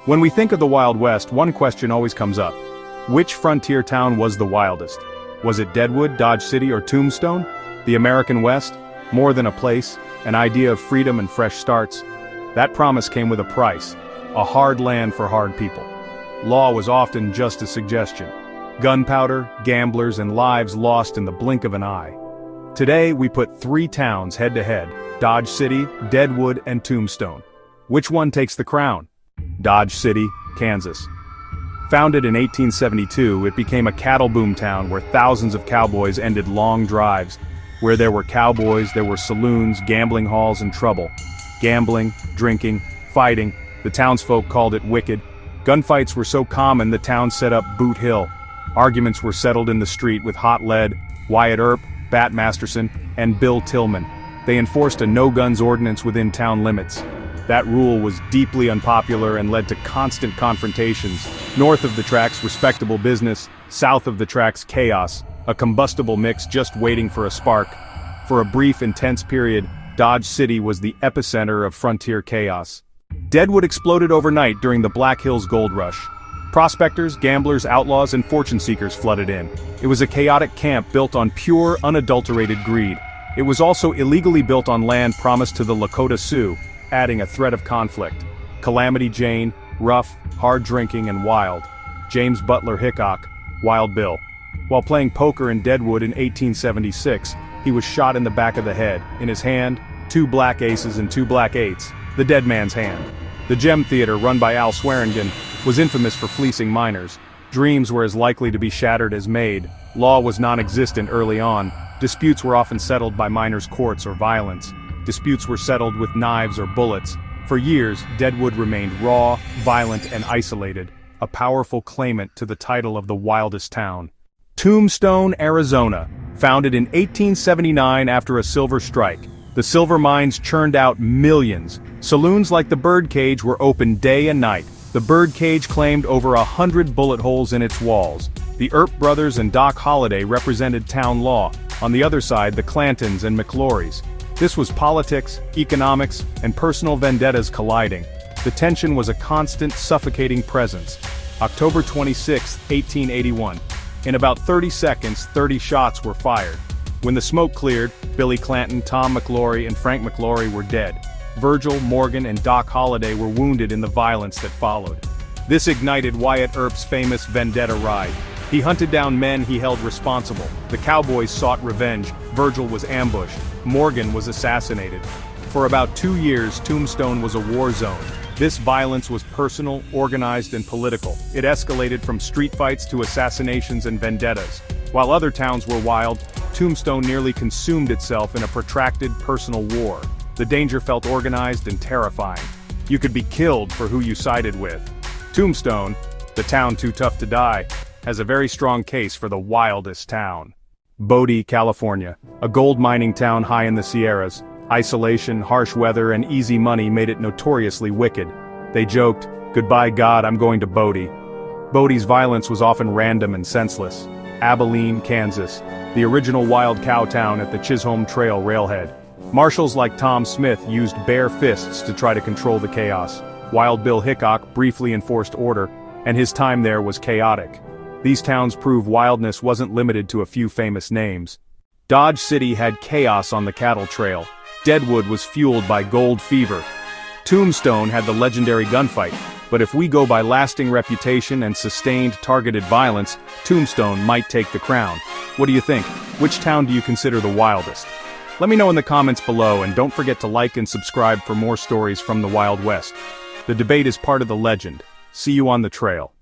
When we think of the Wild West, one question always comes up. Which frontier town was the wildest? Was it Deadwood, Dodge City, or Tombstone? The American West? More than a place, an idea of freedom and fresh starts. That promise came with a price, a hard land for hard people. Law was often just a suggestion. Gunpowder, gamblers, and lives lost in the blink of an eye. Today we put three towns head-to-head, Dodge City, Deadwood, and Tombstone. Which one takes the crown? Dodge City, Kansas. Founded in 1872, it became a cattle boom town where thousands of cowboys ended long drives. Where there were cowboys, there were saloons, gambling halls, and trouble. Gambling, drinking, fighting, the townsfolk called it wicked. Gunfights were so common the town set up Boot Hill. Arguments were settled in the street with Hot Lead, Wyatt Earp, Bat Masterson, and Bill Tillman. They enforced a no-guns ordinance within town limits. That rule was deeply unpopular and led to constant confrontations. North of the tracks, respectable business; south of the tracks, chaos, a combustible mix just waiting for a spark. For a brief, intense period, Dodge City was the epicenter of frontier chaos. Deadwood exploded overnight during the Black Hills Gold Rush. Prospectors, gamblers, outlaws, and fortune seekers flooded in. It was a chaotic camp built on pure, unadulterated greed. It was also illegally built on land promised to the Lakota Sioux, adding a threat of conflict. Calamity Jane, rough, hard drinking, and wild. James Butler Hickok, Wild Bill. While playing poker in Deadwood in 1876, he was shot in the back of the head. In his hand, 2 black aces and 2 black eights, the dead man's hand. The Gem Theater, run by Al Swearingen, was infamous for fleecing minors. Dreams were as likely to be shattered as made. Law was non-existent early on. Disputes were often settled by minors' courts or violence. Disputes were settled with knives or bullets. For years, Deadwood remained raw, violent, and isolated, a powerful claimant to the title of the wildest town. Tombstone, Arizona. Founded in 1879 after a silver strike, the silver mines churned out millions. Saloons like the Birdcage were open day and night. The Birdcage claimed over 100 bullet holes in its walls. The Earp brothers and Doc Holliday represented town law. On the other side, the Clantons and McLaurys. This was politics, economics, and personal vendettas colliding. The tension was a constant, suffocating presence. October 26, 1881. In about 30 seconds, 30 shots were fired. When the smoke cleared, Billy Clanton, Tom McLaury, and Frank McLaury were dead. Virgil, Morgan, and Doc Holliday were wounded in the violence that followed. This ignited Wyatt Earp's famous vendetta ride. He hunted down men he held responsible. The cowboys sought revenge. Virgil was ambushed. Morgan was assassinated. For about 2 years, Tombstone was a war zone. This violence was personal, organized, and political. It escalated from street fights to assassinations and vendettas. While other towns were wild, Tombstone nearly consumed itself in a protracted personal war. The danger felt organized and terrifying. You could be killed for who you sided with. Tombstone, the town too tough to die, has a very strong case for the wildest town. Bodie, California, a gold mining town high in the Sierras. Isolation, harsh weather, and easy money made it notoriously wicked. They joked, "Goodbye God, I'm going to Bodie." Bodie's violence was often random and senseless. Abilene, Kansas, the original wild cow town at the Chisholm Trail railhead. Marshals like Tom Smith used bare fists to try to control the chaos. Wild Bill Hickok briefly enforced order, and his time there was chaotic. These towns prove wildness wasn't limited to a few famous names. Dodge City had chaos on the cattle trail. Deadwood was fueled by gold fever. Tombstone had the legendary gunfight, but if we go by lasting reputation and sustained targeted violence, Tombstone might take the crown. What do you think? Which town do you consider the wildest? Let me know in the comments below, and don't forget to like and subscribe for more stories from the Wild West. The debate is part of the legend. See you on the trail.